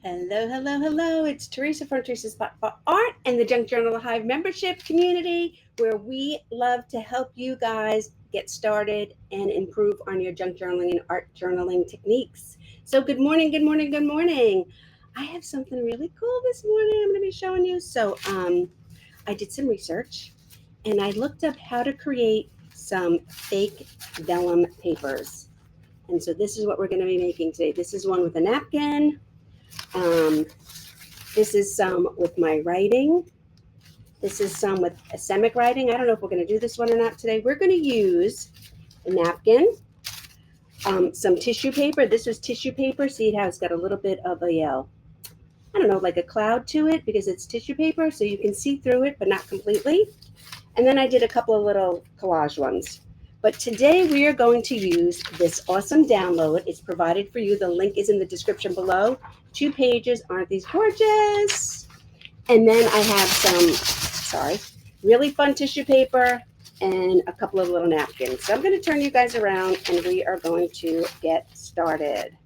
Hello, hello, hello. It's Teresa from Teresa's Spot for Art and the Junk Journal Hive membership community, where we love to help you guys get started and improve on your junk journaling and art journaling techniques. So, good morning, good morning, good morning. I have something really cool this morning I'm going to be showing you. I did some research and I looked up how to create some fake vellum papers. And so, this is what we're going to be making today. This is one with a napkin. Um, this is some with my writing. This is some with asemic writing. I don't know if we're going to do this one or not today. We're going to use a napkin, some tissue paper. This was tissue paper. See how it's got a little bit of a, I don't know, like a cloud to it because it's tissue paper, so you can see through it, but not completely. And then I did a couple of little collage ones. But today we are going to use this awesome download. It's provided for you. The link is in the description below. 2 pages. Aren't these gorgeous? And then I have some, really fun tissue paper and a couple of little napkins. So I'm going to turn you guys around and we are going to get started.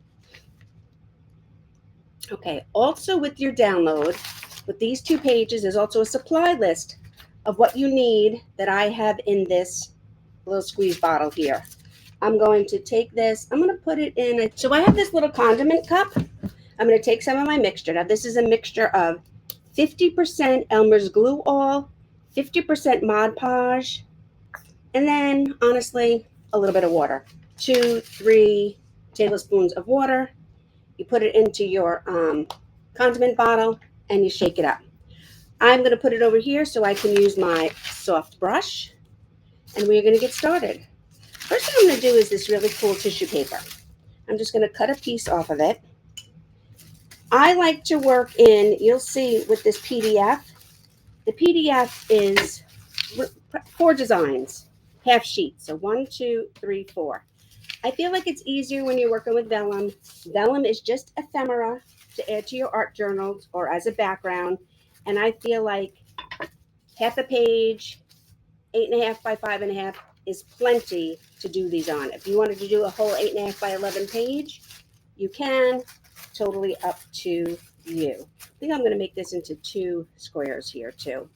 Okay, also with your download, with these 2 pages, there's also a supply list of what you need that I have in this little squeeze bottle here. I'm going to take this, I'm going to put it in so I have this little condiment cup. I'm going to take some of my mixture. Now this is a mixture of 50% Elmer's glue all, 50% Mod Podge, and then honestly a little bit of water. 2-3 tablespoons of water. You put it into your condiment bottle and you shake it up. I'm going to put it over here so I can use my soft brush, and we're going to get started. First thing I'm going to do is this really cool tissue paper. I'm just going to cut a piece off of it. I like to work in, you'll see with this PDF, the PDF is 4 designs, half sheets. So 1, 2, 3, 4. I feel like it's easier when you're working with vellum. Vellum is just ephemera to add to your art journals or as a background. And I feel like half a page, 8.5 by 5.5 is plenty to do these on. If you wanted to do a whole 8.5 by 11 page, you can. Totally up to you. I think I'm going to make this into 2 squares here too.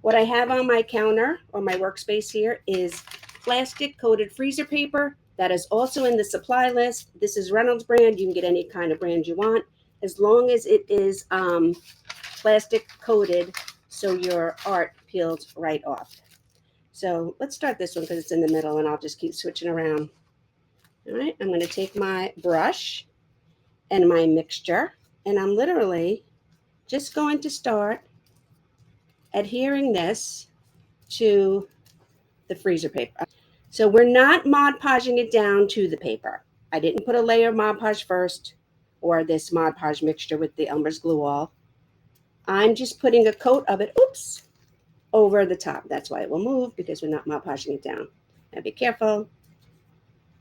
What I have on my counter or my workspace here is plastic coated freezer paper. That is also in the supply list. This is Reynolds brand. You can get any kind of brand you want as long as it is plastic coated so your art peels right off. So let's start this one because it's in the middle and I'll just keep switching around. All right, I'm going to take my brush and my mixture, and I'm literally just going to start adhering this to the freezer paper. So we're not Mod Podging it down to the paper. I didn't put a layer of Mod Podge first or this Mod Podge mixture with the Elmer's glue all. I'm just putting a coat of it, over the top. That's why it will move because we're not Mod Podging it down. Now be careful.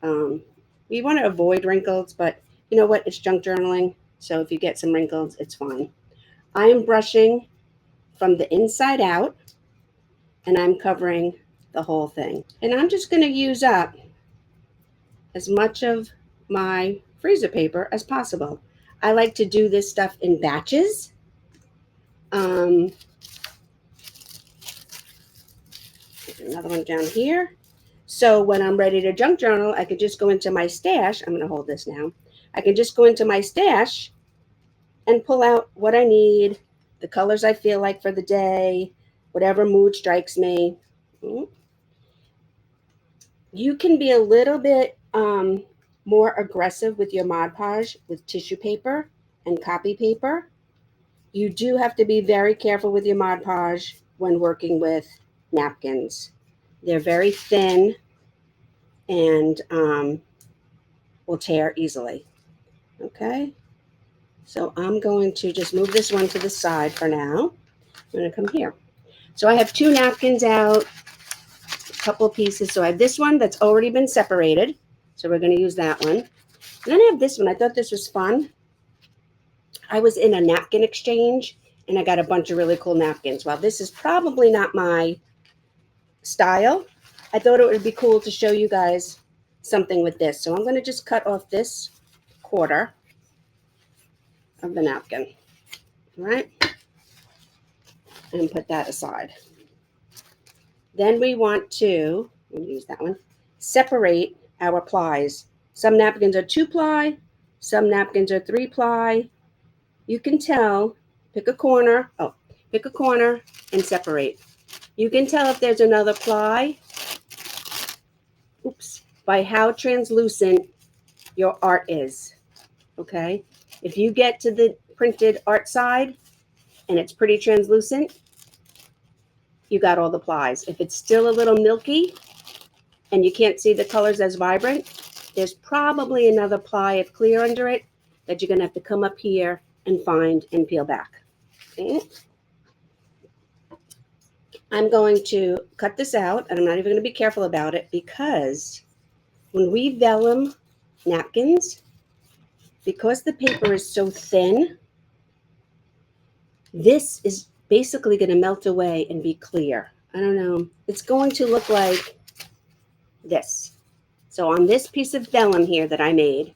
You want to avoid wrinkles, but you know what? It's junk journaling. So if you get some wrinkles, it's fine. I am brushing from the inside out and I'm covering the whole thing. And I'm just going to use up as much of my freezer paper as possible. I like to do this stuff in batches. Another one down here. So when I'm ready to junk journal, I could just go into my stash. I'm going to hold this now. I can just go into my stash and pull out what I need, the colors I feel like for the day, whatever mood strikes me. You can be a little bit more aggressive with your Mod Podge with tissue paper and copy paper. You do have to be very careful with your Mod Podge when working with napkins. They're very thin and will tear easily. Okay, so I'm going to just move this one to the side for now. I'm going to come here. So I have 2 napkins out, a couple of pieces. So I have this one that's already been separated. So we're going to use that one. And then I have this one. I thought this was fun. I was in a napkin exchange and I got a bunch of really cool napkins. While this is probably not my style, I thought it would be cool to show you guys something with this. So I'm going to just cut off this quarter. of the napkin. All right? And put that aside. Then we want to, let me use that one, separate our plies. Some napkins are 2-ply, some napkins are 3-ply. You can tell, pick a corner and separate. You can tell if there's another ply, by how translucent your art is, okay? If you get to the printed art side and it's pretty translucent, you got all the plies. If it's still a little milky and you can't see the colors as vibrant, there's probably another ply of clear under it that you're gonna have to come up here and find and peel back. Okay? I'm going to cut this out, and I'm not even gonna be careful about it, because when we vellum napkins, because the paper is so thin, this is basically going to melt away and be clear. I don't know. It's going to look like this. So on this piece of vellum here that I made,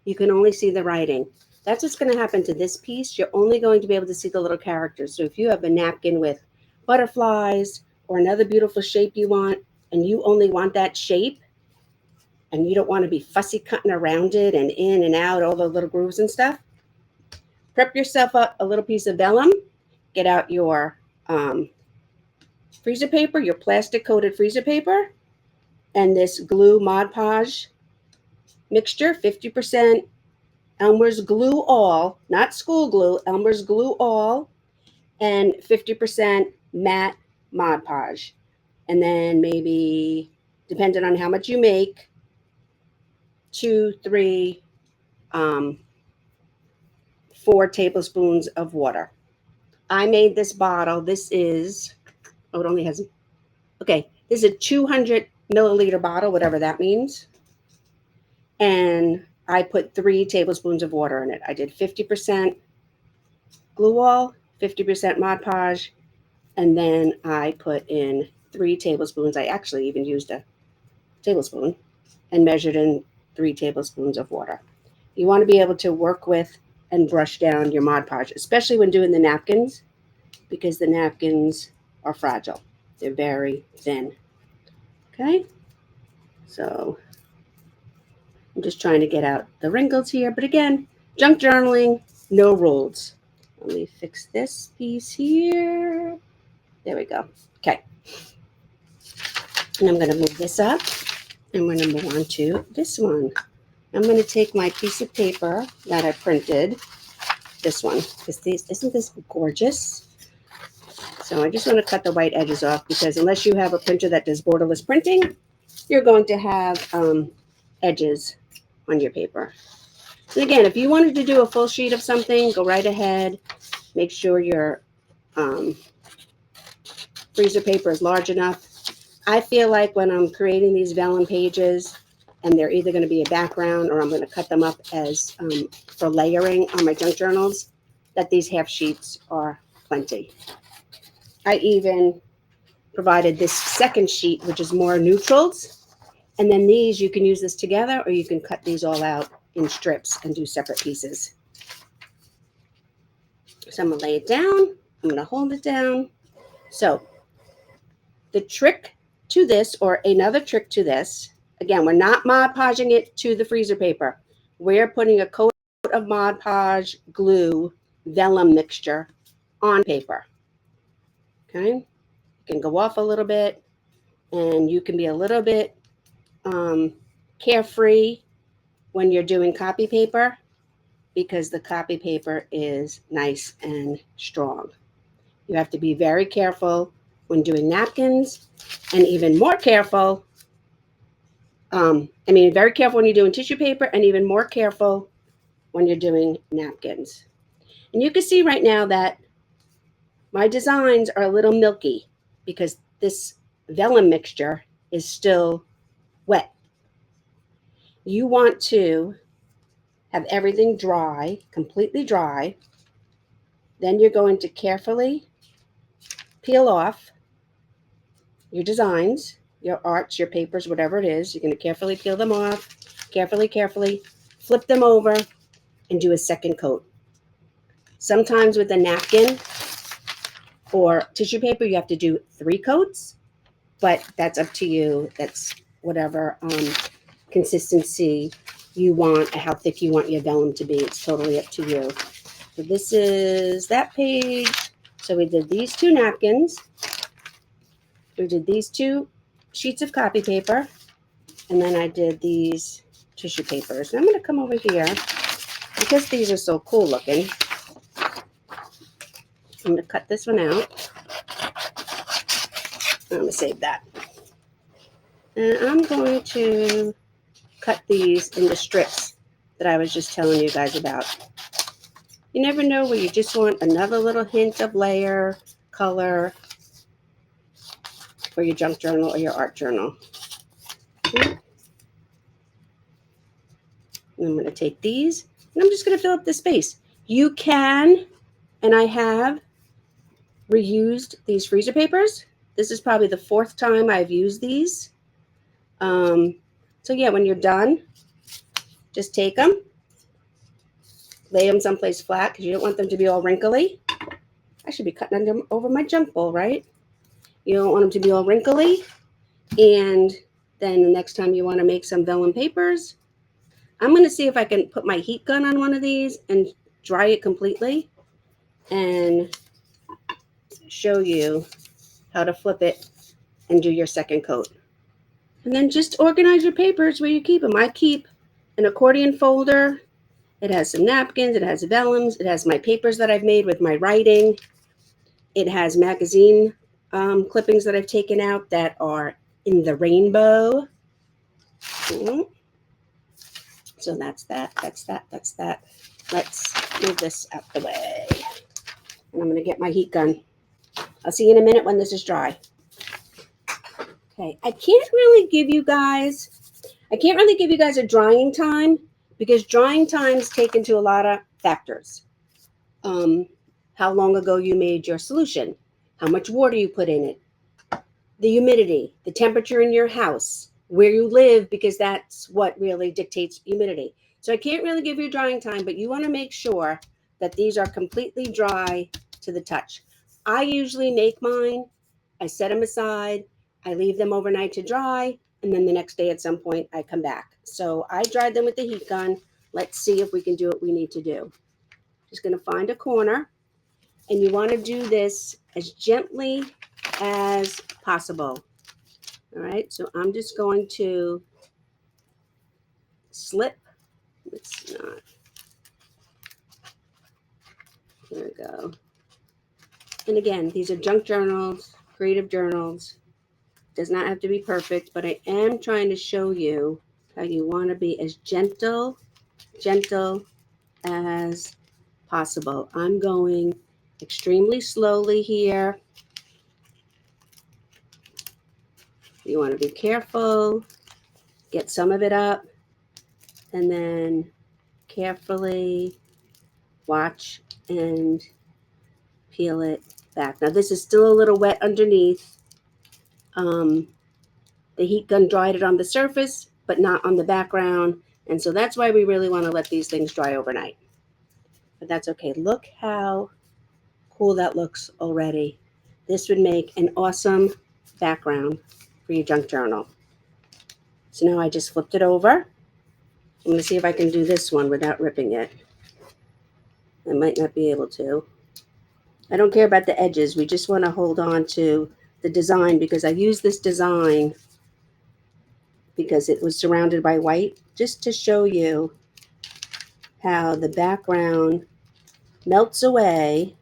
you can only see the writing. That's what's going to happen to this piece. You're only going to be able to see the little characters. So if you have a napkin with butterflies or another beautiful shape you want, and you only want that shape, and you don't want to be fussy cutting around it and in and out, all the little grooves and stuff, prep yourself up a little piece of vellum. Get out your freezer paper, your plastic coated freezer paper, and this glue Mod Podge mixture, 50% Elmer's glue all, not school glue, Elmer's glue all, and 50% matte Mod Podge. And then maybe, depending on how much you make, 2, 3, 4 tablespoons of water. I made this bottle. This is, oh, it only has, okay, this is a 200 milliliter bottle, whatever that means. And I put 3 tablespoons of water in it. I did 50% glue all, 50% Mod Podge, and then I put in 3 tablespoons. I actually even used a tablespoon and measured in 3 tablespoons of water. You want to be able to work with and brush down your Mod Podge, especially when doing the napkins, because the napkins are fragile. They're very thin. Okay, so I'm just trying to get out the wrinkles here. But again, junk journaling, no rules. Let me fix this piece here. There we go. Okay. And I'm going to move this up. And we're going to move on to this one. I'm going to take my piece of paper that I printed, this one, because isn't this gorgeous? So I just want to cut the white edges off, because unless you have a printer that does borderless printing, you're going to have edges on your paper. And again, if you wanted to do a full sheet of something, go right ahead. Make sure your freezer paper is large enough. I feel like when I'm creating these vellum pages, and they're either going to be a background or I'm going to cut them up as for layering on my junk journals, that these half sheets are plenty. I even provided this second sheet, which is more neutrals. And then these, you can use this together, or you can cut these all out in strips and do separate pieces. So I'm going to lay it down. I'm going to hold it down. So the trick to this, or another trick to this, again, we're not Mod Podging it to the freezer paper. We're putting a coat of Mod Podge glue vellum mixture on paper. Okay, you can go off a little bit, and you can be a little bit carefree when you're doing copy paper, because the copy paper is nice and strong. You have to be very careful when doing napkins, and even more careful. Very careful when you're doing tissue paper, and even more careful when you're doing napkins. And you can see right now that my designs are a little milky, because this vellum mixture is still wet. You want to have everything dry, completely dry. Then you're going to carefully peel off your designs, your arts, your papers, whatever it is. You're going to carefully peel them off, carefully, flip them over, and do a second coat. Sometimes with a napkin or tissue paper, you have to do 3 coats, but that's up to you. That's whatever consistency you want, how thick you want your vellum to be. It's totally up to you. So this is that page. So we did these 2 napkins. We did these 2 sheets of copy paper. And then I did these tissue papers. And I'm going to come over here because these are so cool looking. I'm going to cut this one out. I'm going to save that. And I'm going to cut these into strips that I was just telling you guys about. You never know where you just want another little hint of layer, color for your junk journal or your art journal. And I'm going to take these and I'm just going to fill up the space. You can, and I have, reused these freezer papers. This is probably the 4th time I've used these. So yeah, when you're done, just take them, lay them someplace flat because you don't want them to be all wrinkly. I should be cutting them over my junk bowl, right? You don't want them to be all wrinkly. And then the next time you want to make some vellum papers, I'm going to see if I can put my heat gun on one of these and dry it completely and show you how to flip it and do your second coat. And then just organize your papers where you keep them. I keep an accordion folder. It has some napkins. It has vellums. It has my papers that I've made with my writing. It has magazine clippings that I've taken out that are in the rainbow. So that's that. That's that. That's that. Let's move this out the way. And I'm going to get my heat gun. I'll see you in a minute when this is dry. Okay, I can't really give you guys a drying time because drying times take into a lot of factors. How long ago you made your solution, how much water you put in it, the humidity, the temperature in your house, where you live, because that's what really dictates humidity. So I can't really give you a drying time, but you want to make sure that these are completely dry to the touch. I usually make mine, I set them aside, I leave them overnight to dry, and then the next day at some point I come back. So I dried them with the heat gun. Let's see if we can do what we need to do. Just going to find a corner, and you want to do this as gently as possible. All right, so I'm just going to slip. It's not. There we go. And again, these are junk journals, creative journals. Does not have to be perfect, but I am trying to show you how you want to be as gentle as possible. I'm going extremely slowly here. You want to be careful, get some of it up, and then carefully watch and peel it back. Now this is still a little wet underneath. The heat gun dried it on the surface, but not on the background. And so that's why we really want to let these things dry overnight. But that's okay. Look how cool that looks already. This would make an awesome background for your junk journal. So now I just flipped it over. I'm going to see if I can do this one without ripping it. I might not be able to. I don't care about the edges. We just want to hold on to the design because I used this design because it was surrounded by white, just to show you how the background melts away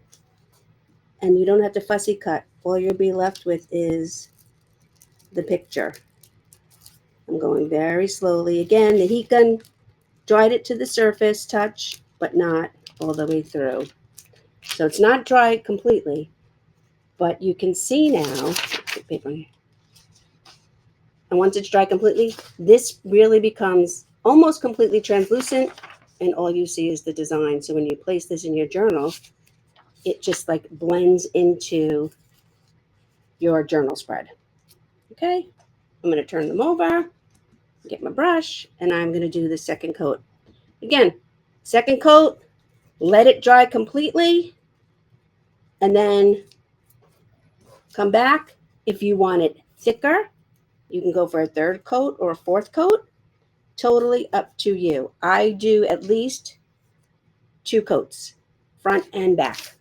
and you don't have to fussy cut. All you'll be left with is the picture. I'm going very slowly. Again, the heat gun dried it to the surface touch, but not all the way through. So it's not dried completely, but you can see now, and once it's dry completely, this really becomes almost completely translucent, and all you see is the design. So when you place this in your journal, it just like blends into your journal spread. Okay, I'm going to turn them over, get my brush, and I'm going to do the second coat. Again, second coat, let it dry completely, and then come back. If you want it thicker, you can go for a third coat or a fourth coat. Totally up to you. I do at least 2 coats, front and back.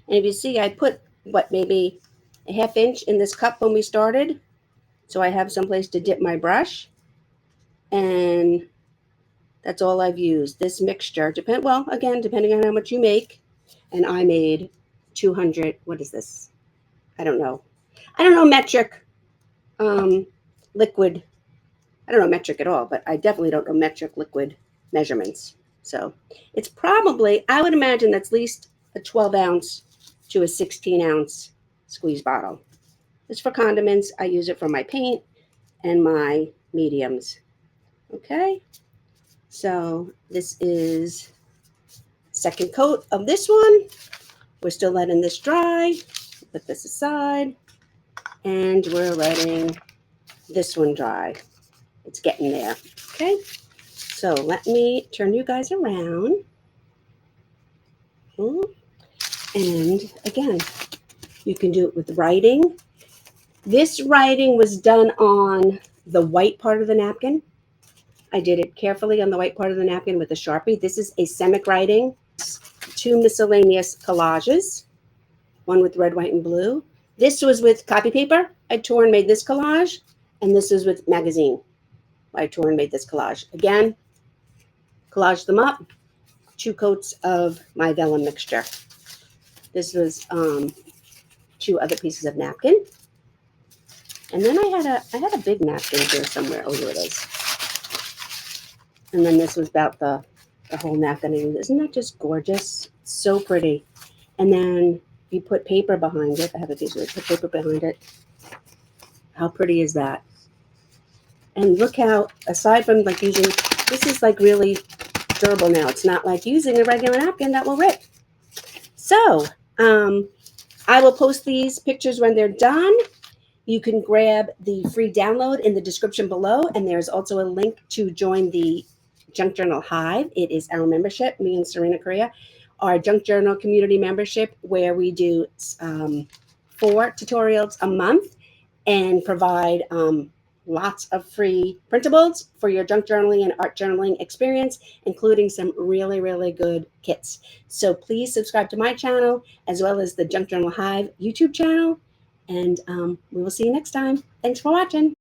And if you see, I put, maybe a ½ inch in this cup when we started, so I have someplace to dip my brush. And that's all I've used. This mixture, depending on how much you make. And I made 200, what is this? I don't know metric liquid. I don't know metric at all, but I definitely don't know metric liquid measurements. So it's probably, I would imagine that's at least a 12 ounce to a 16 ounce squeeze bottle. It's for condiments. I use it for my paint and my mediums. Okay, so this is second coat of this one. We're still letting this dry. Put this aside, and we're letting this one dry. It's getting there. Okay, so let me turn you guys around. And again, you can do it with writing. This writing was done on the white part of the napkin. I did it carefully on the white part of the napkin with a Sharpie. This is a semic writing. 2 miscellaneous collages, one with red, white, and blue. This was with copy paper. I tore and made this collage. And this is with magazine. I tore and made this collage. Again, collaged them up. 2 coats of my vellum mixture. This was 2 other pieces of napkin. And then I had a big napkin here somewhere. Oh, here it is. And then this was about the whole napkin. Isn't that just gorgeous? So pretty. And then you put paper behind it. I have a piece of it. Put paper behind it. How pretty is that? And look how, aside from like using, this is like really durable now. It's not like using a regular napkin that will rip. So I will post these pictures when they're done. You can grab the free download in the description below. And there's also a link to join the Junk Journal Hive. It is our membership, me and Serena Correa, our Junk Journal community membership, where we do 4 tutorials a month and provide lots of free printables for your junk journaling and art journaling experience, including some really, really good kits. So please subscribe to my channel as well as the Junk Journal Hive YouTube channel. And we will see you next time. Thanks for watching.